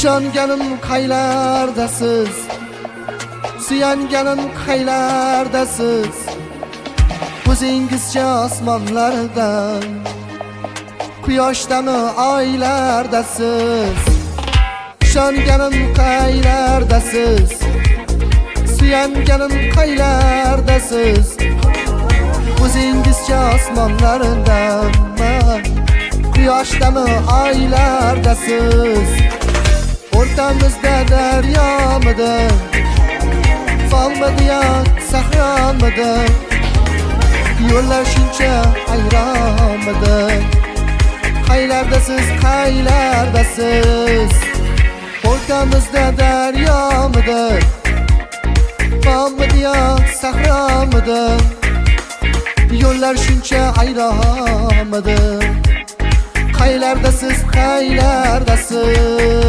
ishonganim qaylardasiz, suyanganim qaylardasiz, o'zingizcha osmonlarda, quyoshdami oylardasiz. İşonganim qaylardasiz, suyanganim qaylardasiz, o'zingizcha osmonlarda, quyoshdami oylardasiz. O'rtamizda daryomidi, folmidi yo sahromidi, yo'llar shuncha hayronmidi. Qaylardasiz, qaylardasiz, o'rtamizda daryomidi, folmidi yo sahromidi, yo'llar shuncha hayronmidi. Qaylardasiz, qaylardasiz.